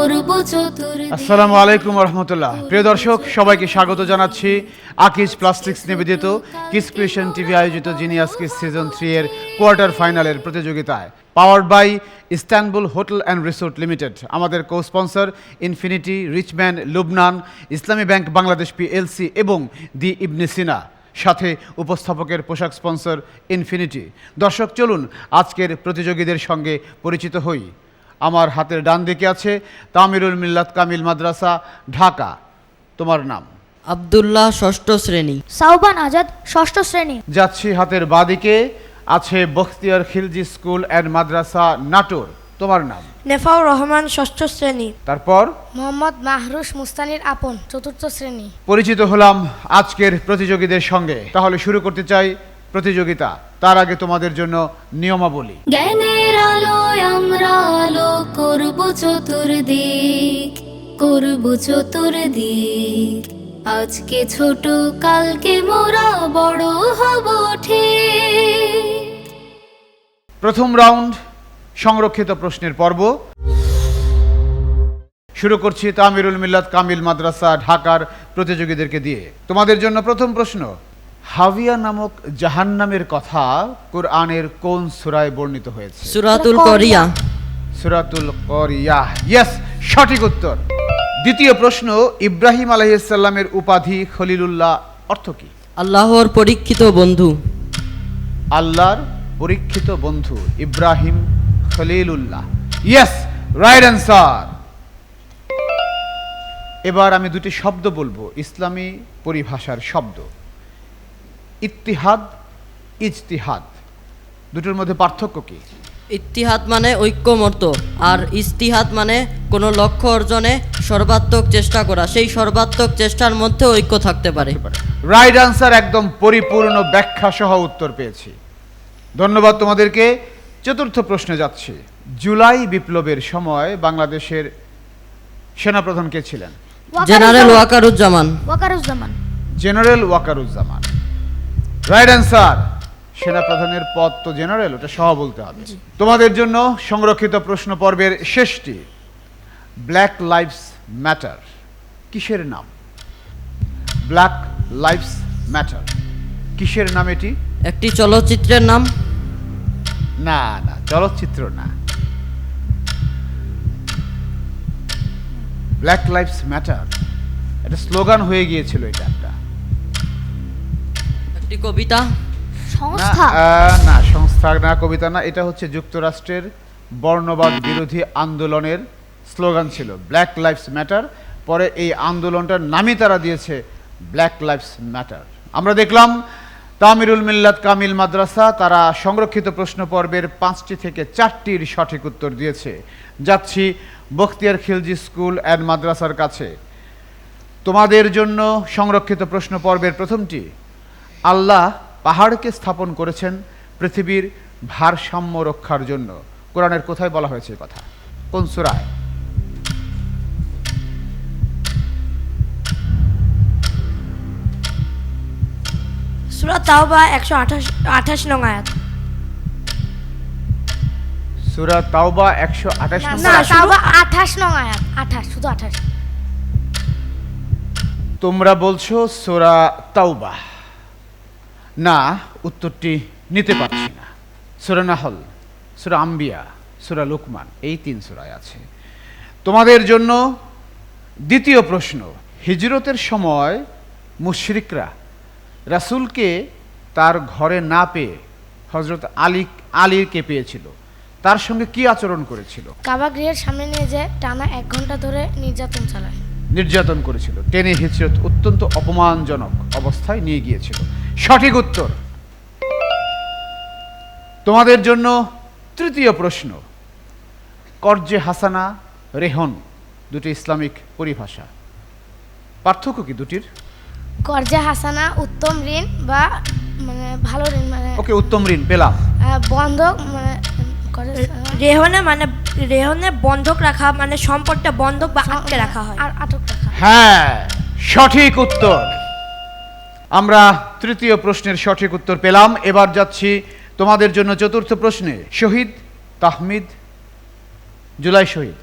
করব চতুর্দিক। আসসালামু আলাইকুম রহমতুল্লাহ। প্রিয় দর্শক, সবাইকে স্বাগত জানাচ্ছি আকিজ প্লাস্টিক্স নিবেদিত কিস ক্রিয়েশন টিভি আয়োজিত জিনিয়াস কিস সিজন 3 এর কোয়ার্টার ফাইনালের প্রতিযোগিতায়। Powered by Istanbul Hotel and Resort Limited, আমাদের co sponsor Infinity, Richman, Lubnan, Islami bank Bangladesh PLC এবং দি ইবনে সিনা, সাথে উপস্থাপকের পোশাক স্পন্সর ইনফিনিটি। দর্শক, চলুন আজকের প্রতিযোগীদের সঙ্গে পরিচিত হই। আমার হাতের ডান দিকে আছে তামিরুল মিল্লাত কামিল মাদ্রাসা, ঢাকা। তোমার নাম? আব্দুল্লাহ, ষষ্ঠ শ্রেণী। সাউবান আজাদ, ষষ্ঠ শ্রেণী। যাচ্ছি হাতের বাদিকে আছে বখতিয়ার খিলজি স্কুল অ্যান্ড মাদ্রাসা, নাটোর। তোমার নাম? নেফাউর রহমান, ষষ্ঠ শ্রেণী। তারপর মোহাম্মদ মাহরুষ মুস্তানির আপন, চতুর্থ শ্রেণী। পরিচিত হলাম আজকের প্রতিযোগীদের সঙ্গে। তাহলে শুরু করতে চাই প্রতিযোগিতা। তার আগে তোমাদের জন্য নিয়মাবলী। জ্ঞানের আলোয় আমরা আলো করব চতুর্দিক, করব চতুর্দিক। আজকে ছোট, কালকে মোরা বড় হব ঠিক। প্রথম রাউন্ড সংরক্ষিত প্রশ্নের পর্ব। শুরু করছি তামিরুল মিল্লাত কামিল মাদ্রাসা, ঢাকার প্রতিযোগীদেরকে দিয়ে। তোমাদের জন্য প্রথম প্রশ্ন, হাবিয়া নামক জাহান্নামের কথা কোরআনের কোন সূরায় বর্ণিত হয়েছে? সূরাতুল করিয়া। সূরাতুল করিয়া, ইয়েস, সঠিক উত্তর। দ্বিতীয় প্রশ্ন, ইব্রাহিম আলাইহিস সালামের উপাধি খলিলুল্লাহ অর্থ কি? আল্লাহর পরীক্ষিত বন্ধু। আল্লাহর পরীক্ষিত বন্ধু ইব্রাহিম খলিলুল্লাহ, ইয়েস, রাইট অ্যান্সার। এবার আমি দুটি শব্দ বলবো, ইসলামী পরিভাষার শব্দ। ইত্তিহাদ, ইজতিহাদ, দুটোর মধ্যে পার্থক্য কি? ইত্তিহাদ মানে ঐক্যমত্য, আর ইজতিহাদ মানে কোনো লক্ষ্য অর্জনে সর্বাত্মক চেষ্টা করা। সেই সর্বাত্মক চেষ্টার মধ্যে ঐক্য থাকতে পারে। রাইট আনসার, একদম পরিপূর্ণ ব্যাখ্যা সহ উত্তর পেয়েছি। ধন্যবাদ তোমাদেরকে। চতুর্থ প্রশ্নে যাচ্ছি। জুলাই বিপ্লবের সময় বাংলাদেশের সেনাপ্রধান কে ছিলেন? General Wakeruzzaman. Wakeruzzaman. General Wakeruzzaman, right answer. সেনাপ্রধানের পদ তো জেনারেল, ওটা সহ বলতে হবে। তোমাদের জন্য সংরক্ষিত প্রশ্ন পর্বের শেষটি। ব্ল্যাক লাইভস ম্যাটার কিসের নাম? ব্ল্যাক লাইভস ম্যাটার কিসের নাম এটি? একটি চলচ্চিত্রের নাম। না না, চলচ্চিত্র না। ব্ল্যাক লাইভস ম্যাটার এটা স্লোগান হয়ে গিয়েছিল, এটা একটা। একটি কবিতা। সংস্থা। না, সংস্থা না, কবিতা না। এটা হচ্ছে যুক্তরাষ্ট্রের বর্ণবাদ বিরোধী আন্দোলনের স্লোগান ছিল, ব্ল্যাক লাইভস ম্যাটার। পরে এই আন্দোলনটার নামই তারা দিয়েছে ব্ল্যাক লাইভস ম্যাটার। আমরা দেখলাম তামিরুল মিল্লাত কামিল মাদ্রাসা, তারা সংরক্ষিত প্রশ্ন পর্বের 5টি থেকে 4টির সঠিক উত্তর দিয়েছে। যাচ্ছি বখতিয়ার খিলজি স্কুল অ্যান্ড মাদ্রাসার কাছে। তোমাদের জন্য সংরক্ষিত প্রশ্ন পর্বের প্রথমটি। আল্লাহ পাহাড়কে স্থাপন করেছেন পৃথিবীর ভারসাম্য রক্ষার জন্য। কোরআনের কোথায় বলা হয়েছে কথা? কোন সূরায়? সূরা তাওবা 128 নং আয়াত। সূরা তাওবা 128 না, নম্বর আয়াত। তাওবা 28 নং আয়াত। 28, শুধু 28। তোমরা বলছো সূরা তাওবা। না, উত্তরটি নিতে পারছি না। সূরা নাহল, সূরা আম্বিয়া, সূরা লুকমান, এই 3 সূরায় আছে। তোমাদের জন্য দ্বিতীয় প্রশ্ন। হিজরতের সময় মুশরিকরা রাসূলকে তার ঘরে না পেয়ে হযরত আলীকে পেয়েছিল। তার সঙ্গে কি আচরণ করেছিল? কাবা গৃহের সামনে নিয়ে যে টানা 1 ঘন্টা ধরে নির্যাতন করেছিল, টেনে হিজরত অত্যন্ত অপমানজনক অবস্থায় নিয়ে গিয়েছিল। সঠিক উত্তর। তোমাদের জন্য তৃতীয় প্রশ্ন। কর্জে হাসানা, রেহন, দুটি ইসলামিক পরিভাষা। পার্থক্য কি দুটির? কর্জে হাসানা উত্তম ঋণ বা মানে ভালো ঋণ, মানে ওকে, উত্তম ঋণ পেলাম। বন্ধক মানে রেহনে বন্ধক রাখা, মানে সম্পদটা বন্ধক বা আটকে রাখা হয়। আর আটক রাখা। হ্যাঁ, সঠিক উত্তর। আমরা তৃতীয় প্রশ্নের সঠিক উত্তর পেলাম। এবার যাচ্ছি তোমাদের জন্য চতুর্থ প্রশ্নে। শহীদ তাহমিদ, জুলাই শহীদ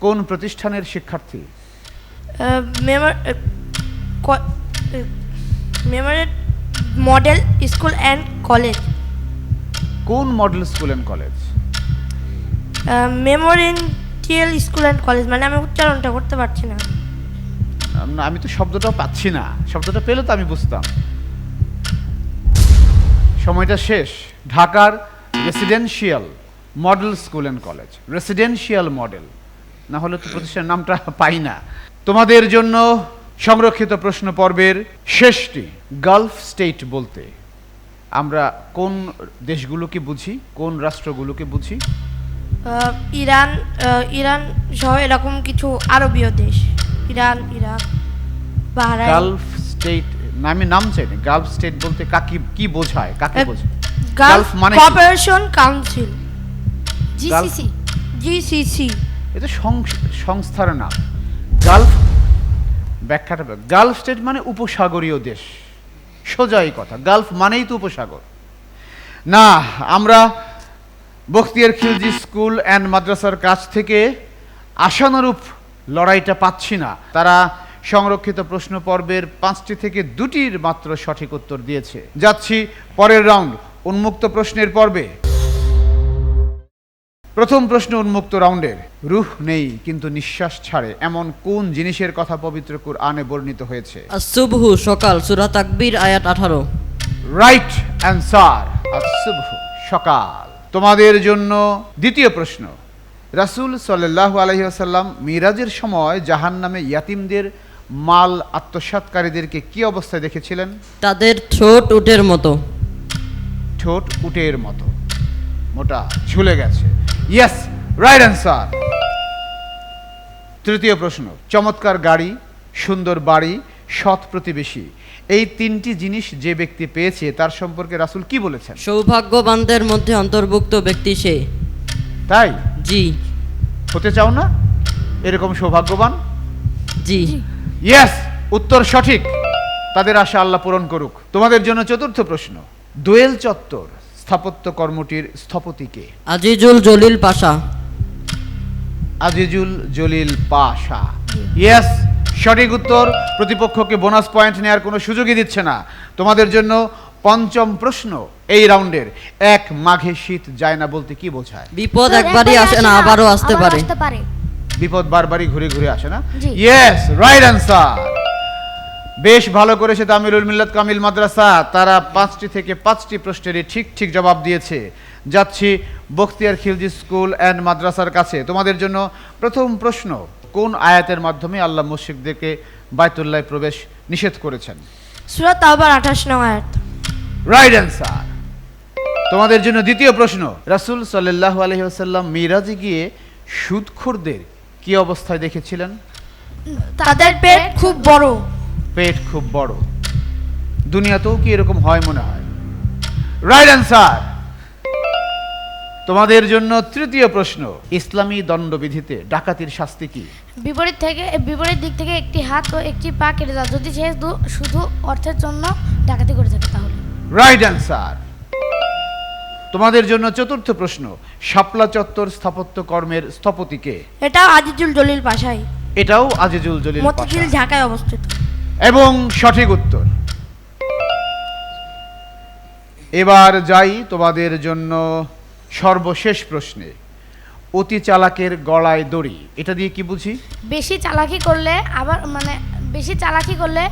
কোন প্রতিষ্ঠানের শিক্ষার্থী? Memorial model school and college. কোন model school and college? Memorial school and college, মানে আমি উচ্চারণটা করতে পারছি না। আমি তো শব্দটা পাচ্ছি না, শব্দটা পেলে তো আমি বুঝতাম। সময়টা শেষ। ঢাকার residential model school and college, residential model, না হলে তো প্রতিষ্ঠানের নামটা পাই না। তোমাদের জন্য সংরক্ষিত প্রশ্ন পর্বের শেষটি। গালফ স্টেট বলতে আমরা কোন দেশগুলোকে বুঝি, কোন রাষ্ট্রগুলোকে বুঝি? ইরান, ইরান সহ এরকম কিছু আরবীয় দেশ, Iran, Iraq, Bahrain. Gulf state নামে নাম চাইনি। গালফ স্টেট বলতে কি বোঝায়, কাকে বোঝায়? গালফ মানে কি? Cooperation council, GCC. জিসিসি। এটা সংস্থার নাম। গালফ ব্যাখ্যাটা, গালফ স্টেট মানে উপসাগরীয় দেশ, সোজাই কথা। গালফ মানেই তো উপসাগর না। আমরা বখতিয়ার খিলজি স্কুল অ্যান্ড মাদ্রাসার কাছ থেকে আশানুরূপ লড়াইটা পাচ্ছি না। তারা সংরক্ষিত প্রশ্ন পর্বের 5টি থেকে 2টির মাত্র সঠিক উত্তর দিয়েছে। যাচ্ছি পরের রাউন্ড, উন্মুক্ত প্রশ্নের পর্বে। প্রথম প্রশ্ন উন্মুক্ত রাউন্ডের। রূহ নেই কিন্তু নিঃশ্বাস ছাড়ে এমন কোন জিনিসের কথা পবিত্র কুরআনে বর্ণিত হয়েছে? আসুবহু সকাল, সূরা তাকবীর আয়াত 18। রাইট অ্যান্সার, আসুবহ সকাল। তোমাদের জন্য দ্বিতীয় প্রশ্ন। রাসূল সাল্লাল্লাহু আলাইহি ওয়াসাল্লাম মিরাজের সময় জাহান্নামে ইয়াতিমদের মাল আত্মসাৎকারীদেরকে কি অবস্থায় দেখেছিলেন? তাদের ঠোঁট উটের মতো। ঠোঁট উটের মতো, মোটা, ঝুলে গেছে। Yes, right answer. তৃতীয় প্রশ্ন। চমৎকার গাড়ি, সুন্দর বাড়ি, সৎ প্রতিবেশী, এই 3টি জিনিস যে ব্যক্তি পেয়েছে তার সম্পর্কে রাসূল কি বলেছেন? সৌভাগ্যবানদের মধ্যে অন্তর্ভুক্ত ব্যক্তি সে। তাই জি। হতে চাও না এরকম সৌভাগ্যবান? জি। ইয়েস, উত্তর সঠিক। তাদের আশা আল্লাহ পূরণ করুক। তোমাদের জন্য চতুর্থ প্রশ্ন। দোয়েল চত্বর স্থাপত্য কর্মটির স্থপতি কে? আজিজুল জলিল পাশা। আজিজুল জলিল পাশা। ইয়েস, সঠিক উত্তর। প্রতিপক্ষকে বোনাস পয়েন্ট নেওয়ার কোনো সুযোগই দিচ্ছে না। তোমাদের জন্য পঞ্চম প্রশ্ন এই রাউন্ডের। এক মাঘে শীত যায় না বলতে কি বোঝায়? বিপদ একবারই আসে না, আবারও আসতে পারে। বিপদ বারবারই ঘুরে ঘুরে আসে না? জি। Yes, right answer. বেশ ভালো করেছে তামিলুল মিল্লাত কামিল মাদ্রাসা। তারা 5টি থেকে 5টি প্রশ্নেরই ঠিক ঠিক জবাব দিয়েছে। যাচ্ছি বখতিয়ার খিলজি স্কুল অ্যান্ড মাদ্রাসার কাছে। তোমাদের জন্য প্রথম প্রশ্ন। কোন আয়াতের মাধ্যমে আল্লাহ মুশরিকদেরকে বাইতুল্লাহ প্রবেশ নিষেধ করেছেন? সূরা তাওবার 28 নং আয়াত। Right answer. তোমাদের জন্য দ্বিতীয় প্রশ্ন। রাসূল সাল্লাল্লাহু আলাইহি ওয়াসাল্লাম মিরাজে গিয়ে সুদখোরদের কি অবস্থায় দেখেছিলেন? তাদের পেট খুব বড়। পেট খুব বড়। দুনিয়াতেও কি এরকম হয় মনে হয়? Right answer. তোমাদের জন্য তৃতীয় প্রশ্ন। ইসলামী দণ্ডবিধিতে ডাকাতির শাস্তি কি? বিপরীত দিক থেকে একটি হাত ও একটি পা কেটে দাও, যদি সে শুধু অর্থের জন্য ডাকাতি করে থাকে তাহলে। Right answer. তোমাদের জন্য চতুর্থ প্রশ্ন। শাপলা চত্বর স্থাপত্য কর্মের স্থপতি কে? এটাও আজিজুল জলিল পাশাই, এটাও আজিজুল জলিল মতিঝিল পাশা। ঢাকায় অবস্থিত। এবং সঠিক উত্তর। এবার যাই তোমাদের জন্য সর্বশেষ প্রশ্নে। অতি চালাকের গলায় দড়ি, এটা দিয়ে কি বুঝি? বেশি চালাকি করলে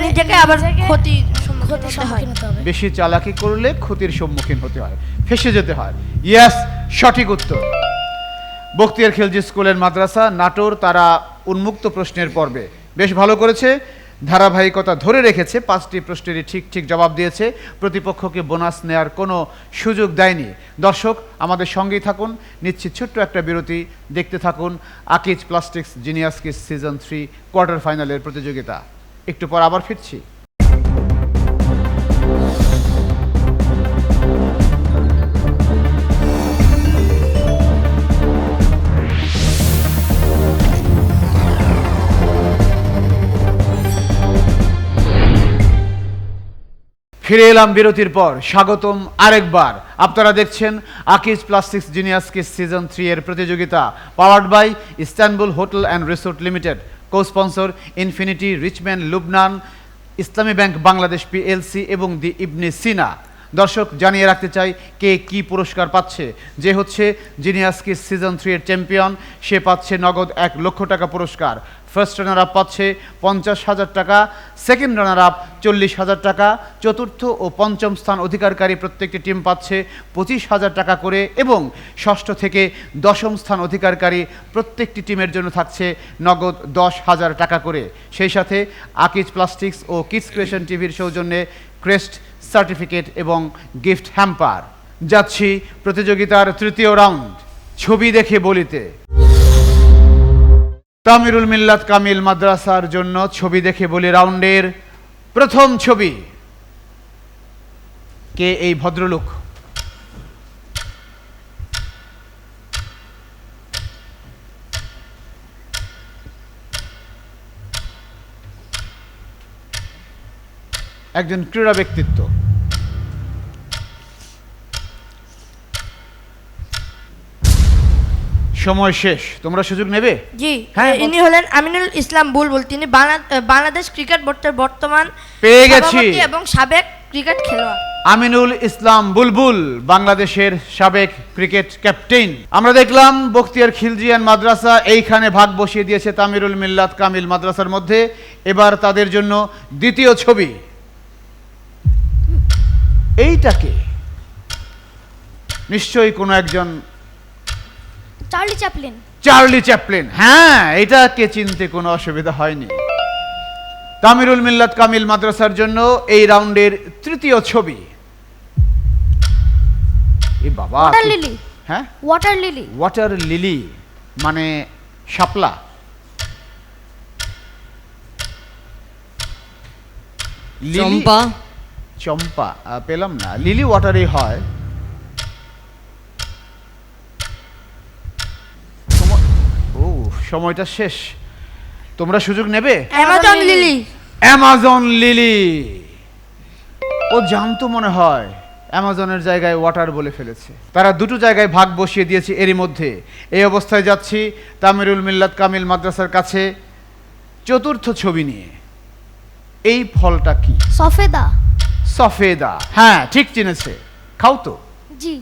নিজেকে আবার ক্ষতির ক্ষতির সম্মুখীন হতে হবে। বেশি চালাকি করলে ক্ষতির সম্মুখীন হতে হয়, ফেঁসে যেতে হয়। ইয়েস, সঠিক উত্তর। বখতিয়ার খিলজি স্কুলের মাদ্রাসা নাটোর, তারা উন্মুক্ত প্রশ্নের পর্বে বেশ ভালো করেছে, ধারাবাহিকতা ধরে রেখেছে। 5টি প্রশ্নেরই ঠিক ঠিক জবাব দিয়েছে। প্রতিপক্ষকে বোনাস নেয়ার কোনো সুযোগ দেয়নি। দর্শক, আমাদের সঙ্গেই থাকুন, নিশ্চিত ছোট্ট একটা বিরতি। দেখতে থাকুন Akij plastics genius kids season 3 quarter ফাইনালের প্রতিযোগিতা। একটু পর আবার ফিরছি। ফিরে এলাম বিরতির পর, স্বাগতম আরেকবার। আপনারা দেখছেন Akij plastics genius kids season 3 এর প্রতিযোগিতা, powered by Istanbul Hotel and Resort Limited, co sponsor Infinity, Richman, Lubnan, Islami bank Bangladesh PLC এবং দি ইবনে সিনা। দর্শক, জানিয়ে রাখতে চাই কে কি পুরস্কার পাচ্ছে। যে হচ্ছে জিনিয়াস কিস সিজন 3 এর চ্যাম্পিয়ন, সে পাচ্ছে নগদ 1 লক্ষ টাকা পুরস্কার। ফার্স্ট রানার আপ পাচ্ছে 50,000 টাকা, সেকেন্ড রানার আপ 40,000 টাকা, চতুর্থ ও পঞ্চম স্থান অধিকারকারী প্রত্যেকটি টিম পাচ্ছে 25,000 টাকা করে, এবং ষষ্ঠ থেকে দশম স্থান অধিকারকারী প্রত্যেকটি টিমের জন্য থাকছে নগদ 10,000 টাকা করে। সেই সাথে আকিজ প্লাস্টিক্স ও কিডস ক্রিয়েশন টিভির সৌজন্যে ক্রেস্ট সার্টিফিকেট এবং গিফট হ্যাম্পার। যাচ্ছি প্রতিযোগিতার তৃতীয় রাউন্ড, ছবি দেখে বলিতে। তামিরুল মিল্লাত কামিল মাদ্রাসার জন্য ছবি দেখে বলি রাউন্ডের প্রথম ছবি। কে এই ভদ্রলোক? একজন ক্রীড়া ব্যক্তিত্ব। সময় শেষ, তোমরা সুযোগ নেবে? জি, হ্যাঁ, ইনি হলেন আমিনুল ইসলাম বুলবুল। তিনি বাংলাদেশ ক্রিকেট বোর্ডের বর্তমান পেয়ে গেছি। সভাপতি এবং সাবেক ক্রিকেট খেলোয়াড়। আমিনুল ইসলাম বুলবুল, বাংলাদেশের সাবেক ক্রিকেট ক্যাপ্টেন। আমরা দেখলাম বখতিয়ার খিলজিয়ান মাদ্রাসা এইখানে ভাগ বসিয়ে দিয়েছে তামিরুল মিল্লাত কামিল মাদ্রাসার মধ্যে। এবার তাদের জন্য দ্বিতীয় ছবি। এইটাকে নিশ্চয়ই কোনো একজন চার্লি চ্যাপলিন। চার্লি চ্যাপলিন, হ্যাঁ, এটাকে চিনতে কোনো অসুবিধা হয়নি। তামিরুল মিল্লাত কামিল মাদ্রাসার জন্য এই রাউন্ডের তৃতীয় ছবি। এ বাবা, ওয়াটার লিলি। হ্যাঁ, ওয়াটার লিলি। ওয়াটার লিলি মানে শাপলা। লিলি- চম্পা। চম্পা পেলাম না, লিলি ওয়াটারই হয়। সময়টা শেষ, তোমরা সুযোগ নেবে? Amazon lily. Amazon lily. ও জানতো মনে হয়, অ্যামাজনের জায়গায় ওয়াটার বলে ফেলেছে। তারা দুটো জায়গায় ভাগ বসিয়ে দিয়েছে এরই মধ্যে। এই অবস্থায় যাচ্ছি তামিরুল মিল্লাত কামিল মাদ্রাসার কাছে চতুর্থ ছবি নিয়ে। এই ফলটা কি? সফেদা। সফেদা, হ্যাঁ ঠিক চিনেছে। খাও তো, জি।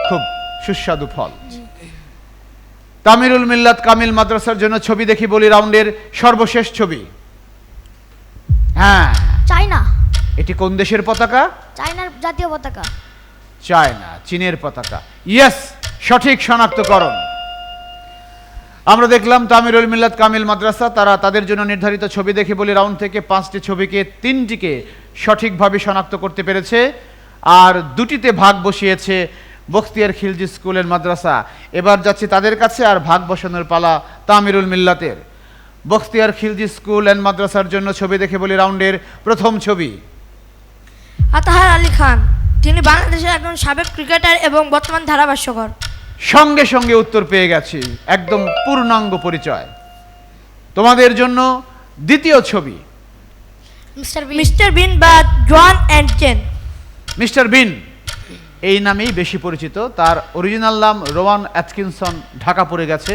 খুব সুস্বাদু ফল। তামিরুল মিল্লাত কামিল মাদ্রাসার জন্য ছবি দেখি বলি রাউন্ডের সর্বশেষ ছবি। হ্যাঁ, চায়না। এটি কোন দেশের পতাকা? চায়নার জাতীয় পতাকা। চায়না, চীনের পতাকা। ইয়েস, সঠিক শনাক্তকরণ। আমরা দেখলাম তামিরুল মিল্লাত কামিল মাদ্রাসা তারা তাদের জন্য নির্ধারিত ছবি দেখে বলি রাউন্ড থেকে 5টি ছবিকে 3টিকে সঠিকভাবে শনাক্ত করতে পেরেছে, আর 2টিতে ভাগ বসিয়েছে বখতিয়ার খিলজি স্কুল এন্ড মাদ্রাসা। এবার যাচ্ছে তাদের কাছে, আর ভাগ বসানোর পালা তামিরুল মিল্লাতের। বখতিয়ার খিলজি স্কুল এন্ড মাদ্রাসার জন্য ছবি দেখে বলি রাউন্ডের প্রথম ছবি। আতাহার আলী খান। তিনি বাংলাদেশের একজন সাবেক ক্রিকেটার এবং বর্তমান ধারাভাষ্যকার। সঙ্গে সঙ্গে উত্তর পেয়ে গেছি, একদম পূর্ণাঙ্গ পরিচয়। তোমাদের জন্য দ্বিতীয় ছবি। মিস্টার বিন বা জন অ্যান্ড চেন। মিস্টার বিন এই নামেই বেশি পরিচিত, তার অরিজিনাল নাম রোয়ান অ্যাটকিনসন, ঢাকা পড়ে গেছে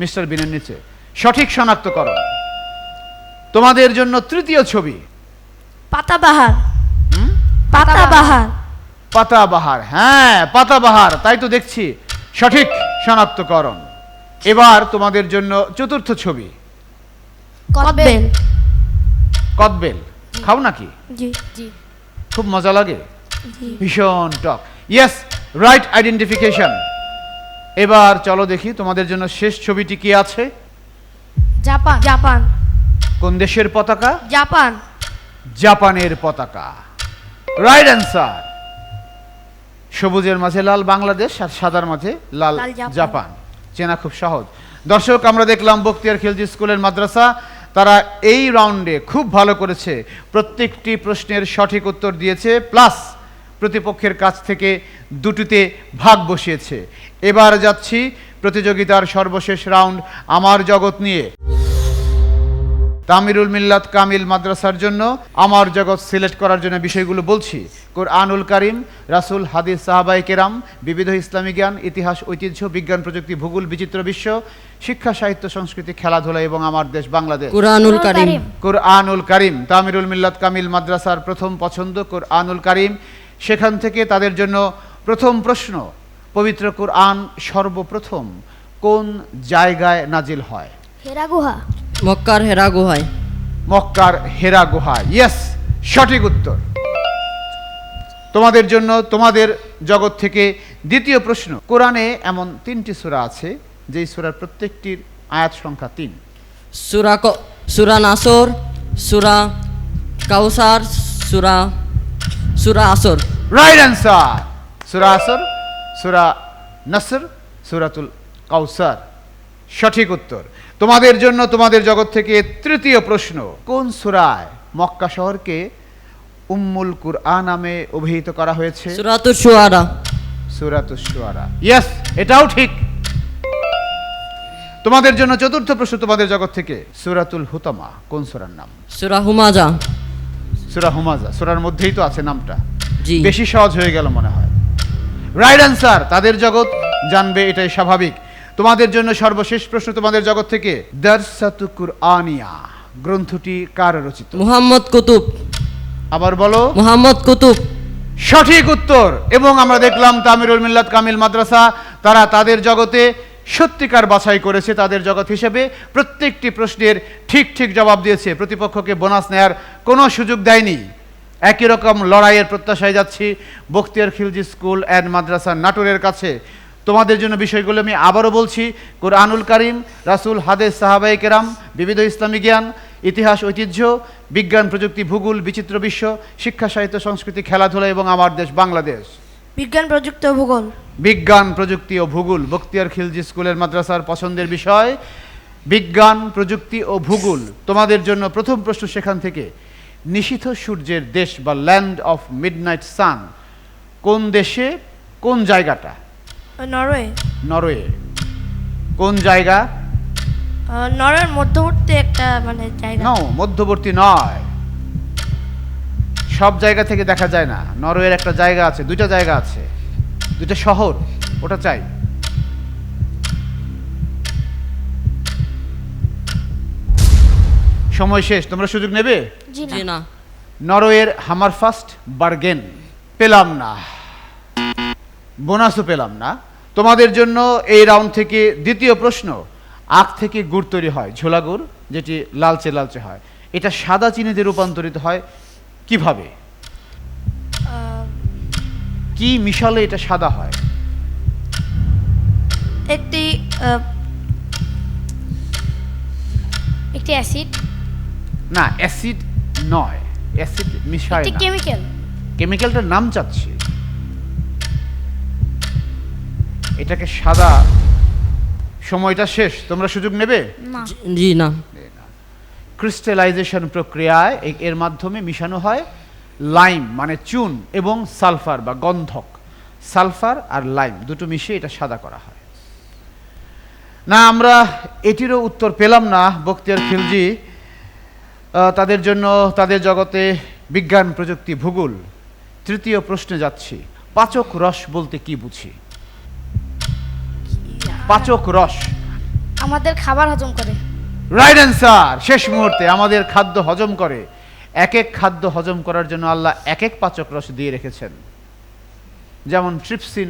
মিস্টার বিনের নিচে। সঠিক শনাক্তকরণ। তোমাদের জন্য তৃতীয় ছবি। পাতাবাহার। পাতাবাহার। পাতাবাহার, হ্যাঁ পাতাবাহার, তাই তো দেখছি। সঠিক শনাক্তকরণ। এবার তোমাদের জন্য চতুর্থ ছবি। কদবেল। কদবেল খাও নাকি? জি জি। খুব মজা লাগে, জি। ভীষণ টক। Yes, right identification. এবার চলো দেখি তোমাদের জন্য শেষ ছবিটি কি আছে। জাপান। জাপান। কোন দেশের পতাকা? জাপান। জাপানের পতাকা। Right answer. সবুজের মাঝে লাল বাংলাদেশ, আর সাদার মাঝে লাল লাল জাপান। জাপান। চেনা খুব সহজ। দর্শক, আমরা দেখলাম বখতিয়ার খিলজি স্কুলের মাদ্রাসা তারা এই রাউন্ডে খুব ভালো করেছে, প্রত্যেকটি প্রশ্নের সঠিক উত্তর দিয়েছে, প্লাস প্রতিপক্ষের কাছ থেকে 2টিতে ভাগ বসিয়েছে। এবার যাচ্ছি প্রতিযোগিতার সর্বশেষ রাউন্ড, আমার জগৎ নিয়ে। তামিরুল মিল্লাত কামিল মাদ্রাসার জন্য আমার জগৎ সিলেক্ট করার জন্য বিষয়গুলো বলছি। কোরআনুল কারিম, রাসূল, হাদিস, সাহাবায়ে কেরাম, বিবিধ ইসলামী জ্ঞান, ইতিহাস, ঐতিহ্য, বিজ্ঞান, প্রযুক্তি, ভূগোল, বিচিত্র বিশ্ব, শিক্ষা, সাহিত্য, সংস্কৃতি, খেলাধুলা এবং আমার দেশ বাংলাদেশ। কুরআনুল কারীম। কোরআনুল কারিম, তামিরুল মিল্লাত কামিল মাদ্রাসার প্রথম পছন্দ কোরআনুল কারিম। সেখান থেকে তাদের জন্য প্রথম প্রশ্ন, পবিত্র কোরআন সর্বপ্রথম কোন জায়গায় নাজিল হয়? হেরা গুহা। মক্কার হেরা গুহায়। মক্কার হেরা গুহা। ইয়েস, সঠিক উত্তর। তোমাদের জন্য তোমাদের জগৎ থেকে দ্বিতীয় প্রশ্ন। কোরআনে এমন 3টি সূরা আছে যেই সূরার প্রত্যেকটির আয়াত সংখ্যা 3। সূরা নাসর, সূরা কাউসার, সূরা আসর। Right answer. সূরা আসর, সূরা নাসর, সূরাতুল কাউসার। সঠিক উত্তর। তোমাদের জন্য তোমাদের জগৎ থেকে তৃতীয় প্রশ্ন। কোন সূরায় মক্কা শহরকে উম্মুল কুরআন নামে অভিহিত করা হয়েছে? সূরাতুশ শুআরা। সূরাতুশ শুআরা। ইয়েস, এটাও ঠিক। তোমাদের জন্য চতুর্থ প্রশ্ন তোমাদের জগৎ থেকে। সূরাতুল হুতামা কোন সূরার নাম? সূরা হুমাজা। সূরা হুমাজা, সূরার মধ্যেই তো আছে নামটা। জি। বেশি সহজ হয়ে গেল মনে হয়। Right answer. তাদের জগৎ জানবে, এটাই স্বাভাবিক। তোমাদের জন্য সর্বশেষ প্রশ্ন তোমাদের জগৎ থেকে। দারসাতু কুরআনিয়া গ্রন্থটি কার রচিত? মুহাম্মদ কুতুব। আবার বলো। মুহাম্মদ কুতুব। সঠিক উত্তর। এবং আমরা দেখলাম তামিরুল মিল্লাত কামিল মাদ্রাসা তারা তাদের জগতে সত্যিকার বাছাই করেছে। তাদের জগৎ হিসেবে প্রত্যেকটি প্রশ্নের ঠিক ঠিক জবাব দিয়েছে। প্রতিপক্ষকে বোনাস নেয়ার কোনো সুযোগ দেয়নি। একই রকম লড়াইয়ের প্রত্যাশায় যাচ্ছি বখতিয়ার খিলজি স্কুল অ্যান্ড মাদ্রাসা নাটোরের কাছে। তোমাদের জন্য বিষয়গুলো আমি আবারও বলছি। কোরআনুল কারিম, রাসূল, হাদিস, সাহাবায়ে কেরাম, বিবিধ ইসলামী জ্ঞান, ইতিহাস, ঐতিহ্য, বিজ্ঞান, প্রযুক্তি, ভূগোল, বিচিত্র বিশ্ব, শিক্ষা, সাহিত্য, সংস্কৃতি, খেলাধুলা এবং আমার দেশ বাংলাদেশ। বিজ্ঞান, প্রযুক্তি ও ভূগোল। বিজ্ঞান, প্রযুক্তি ও ভূগোল বখতিয়ার খিলজি স্কুলের মাদ্রাসার পছন্দের বিষয় বিজ্ঞান, প্রযুক্তি ও ভূগোল। তোমাদের জন্য প্রথম প্রশ্ন সেখান থেকে। নিশীথ সূর্যের দেশ বা ল্যান্ড অফ মিডনাইট সান কোন দেশে, কোন জায়গাটা? নরওয়ে। নরওয়ে। কোন জায়গা? নরওয়ের মধ্যবর্তী একটা জায়গা। নো, মধ্যবর্তী নয়। সব জায়গা থেকে দেখা যায় না। নরওয়ের একটা জায়গা আছে, 2টা জায়গা আছে, 2টা শহর, ওটা চাই। সময় শেষ, তোমরা সুযোগ নেবে? জি জি না। না। নরওয়ের হামারফাস্ট বার্গেন পেলাম না, বোনাসও পেলাম না। তোমাদের জন্য এই রাউন্ড থেকে দ্বিতীয় প্রশ্ন। আখ থেকে গুড় তৈরি হয়, ঝোলা গুড়, যেটি লালচে লালচে হয়। এটা সাদা চিনিতে রূপান্তরিত হয় কিভাবে? কি মিশালে এটা সাদা হয়? একটি অ্যাসিড। না, অ্যাসিড নয়, অ্যাসিড মিশায় একটি না। কেমিক্যাল। কেমিক্যালটার নাম চাচ্ছি। এটাকে সাদা। সময়টা শেষ, তোমরা সুযোগ নেবে? না। জি না। ক্রিস্টালাইজেশন প্রক্রিয়ায় এর মাধ্যমে মিশানো হয় লাইম মানে চুন এবং সালফার বা গন্ধক। সালফার আর লাইম দুটো মিশিয়ে এটা সাদা করা হয়। না, আমরা এটিরও উত্তর পেলাম না। বখতিয়ার খিলজি তাদের জন্য তাদের জগতে বিজ্ঞান, প্রযুক্তি, ভূগোল। তৃতীয় প্রশ্নে যাচ্ছি। পাচক রস বলতে কি বুঝি? পাচক রস আমাদের খাবার হজম করে। Right answer. শেষ মুহূর্তে আমাদের খাদ্য হজম করে। এক এক খাদ্য হজম করার জন্য আল্লাহ এক এক পাচক রস দিয়ে রেখেছেন। যেমন ট্রিপসিন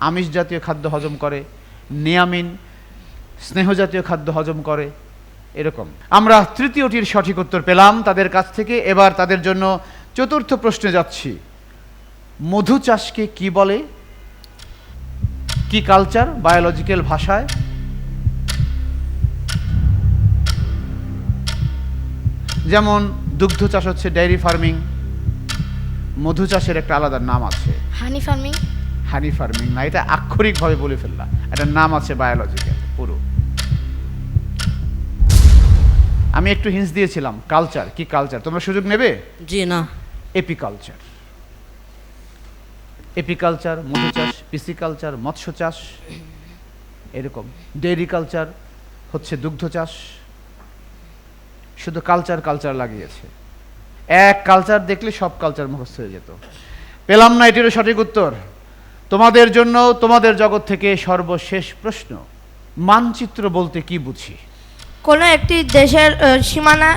আমিষ জাতীয় খাদ্য হজম করে, নিয়ামিন স্নেহ জাতীয় খাদ্য হজম করে। এরকম আমরা তৃতীয়টির সঠিক উত্তর পেলাম তাদের কাছ থেকে। এবার তাদের জন্য চতুর্থ প্রশ্নে যাচ্ছি। মধু চাষকে কি বলে? কি কালচার বায়োলজিক্যাল ভাষায়? যেমন দুগ্ধ চাষ হচ্ছে ডেইরি ফার্মিং, মধু চাষের একটা আলাদা নাম আছে হানি ফার্মিং। হানি ফার্মিং না, এটা আক্ষরিকভাবে বলে ফেললাম। একটা নাম আছে বায়োলজিক্যাল পুরো। আমি একটু হিন্স দিয়েছিলাম। কালচার, কি কালচার? তোমরা সুযোগ নেবে? জি না। এপিকালচার। এপিকালচার মধু চাষ, পিসিকালচার মৎস্য চাষ, এরকম। ডেইরি কালচার হচ্ছে দুগ্ধ চাষ। শুধু কালচার কালচার লাগিয়েছে। এক কালচার দেখলে সব কালচার মুখস্থ হয়ে যেত। পেলাম না এটিরও সঠিক উত্তর। তোমাদের জন্য তোমাদের জগৎ থেকে সর্বশেষ প্রশ্ন, মানচিত্র বলতে কি বুঝি? কোনো একটি দেশের সীমানা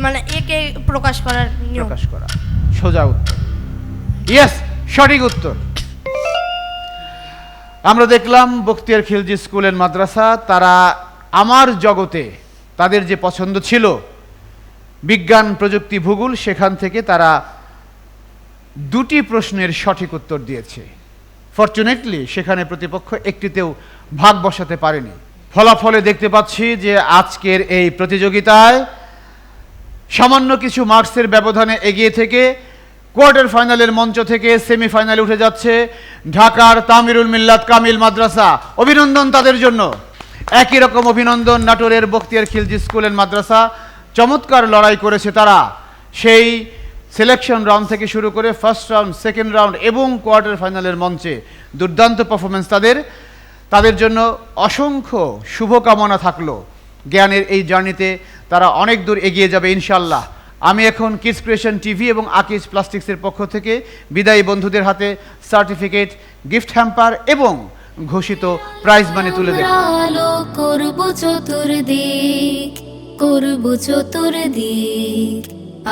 মানে একে প্রকাশ করার নিয়ম। প্রকাশ করা, সোজা উত্তর। ইয়েস, সঠিক উত্তর। আমরা দেখলাম বখতিয়ার খিলজি স্কুল এন্ড মাদ্রাসা, তারা আমার জগতে তাদের যে পছন্দ ছিল বিজ্ঞান, প্রযুক্তি, ভূগোল, সেখান থেকে তারা দুটি প্রশ্নের সঠিক উত্তর দিয়েছে। ফরচুনেটলি সেখানে প্রতিপক্ষ একটিতেও ভাগ বসাতে পারেনি। ফলাফলে দেখতে পাচ্ছি যে আজকের এই প্রতিযোগিতায় সামান্য কিছু মার্কসের ব্যবধানে এগিয়ে থেকে কোয়ার্টার ফাইনালের মঞ্চ থেকে সেমিফাইনালে উঠে যাচ্ছে ঢাকার তামিরুল মিল্লাত কামিল মাদ্রাসা। অভিনন্দন তাদের জন্য। একই রকম অভিনন্দন নাটোরের বখতিয়ার খিলজি স্কুল এন্ড মাদ্রাসা। চমৎকার লড়াই করেছে তারা, সেই সিলেকশন রাউন্ড থেকে শুরু করে ফার্স্ট রাউন্ড, সেকেন্ড রাউন্ড এবং কোয়ার্টার ফাইনালের মঞ্চে দুর্দান্ত পারফরমেন্স তাদের জন্য অসংখ্য শুভকামনা থাকলো। জ্ঞানের এই জার্নিতে তারা অনেক দূর এগিয়ে যাবে ইনশাল্লাহ। আমি এখন কিডস ক্রিয়েশন টিভি এবং আকিজ প্লাস্টিক্সের পক্ষ থেকে বিদায়ী বন্ধুদের হাতে সার্টিফিকেট, গিফট হ্যাম্পার এবং ঘোষিত প্রাইজ মানি তুলে দেব। আলো করব চতুর্দিক, করব চতুর্দিক,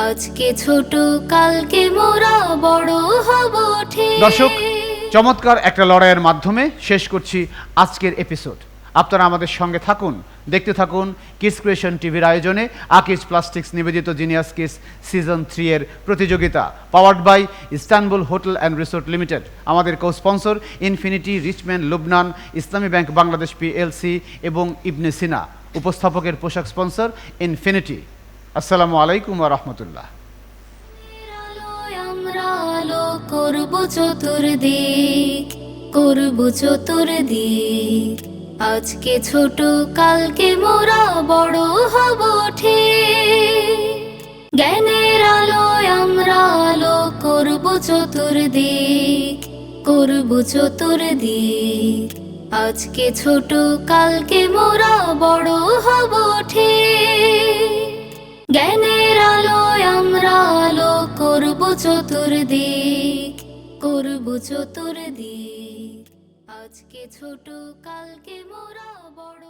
আজকে ছোট কালকে মোরা বড় হব ঠিক। দর্শক, চমৎকার একটা লড়াইয়ের মাধ্যমে শেষ করছি আজকের এপিসোড। আপনারা আমাদের সঙ্গে থাকুন, দেখতে থাকুন কিডস ক্রিয়েশন টিভির আয়োজনে আকিজ প্লাস্টিক্স নিবেদিত জিনিয়াস কিডস সিজন 3 এর প্রতিযোগিতা, powered by Istanbul Hotel and Resort Limited. আমাদের co sponsor Infinity, Richman, Lubnan, Islami bank Bangladesh PLC এবং ইবনে সিনা। উপস্থাপকের পোশাক স্পন্সর ইনফিনিটি। আসসালামু আলাইকুম ওয়া রাহমাতুল্লাহ। আলোয় আমরা আলো করব চতুর্দিক, করব চতুর্দিক, আজকে ছোট কালকে মোরা বড় হব ঠিক। জ্ঞানের আলোয় আমরা আলো করব চতুর্দিক, করব চতুর্দিক, আজকে ছোট কালকে মোরা বড় হব ঠিক। জ্ঞানের আলোয় আমরা আলো করব চতুর্দিক, করব চতুর্দিক, আজকে ছোট কালকে মোরা বড়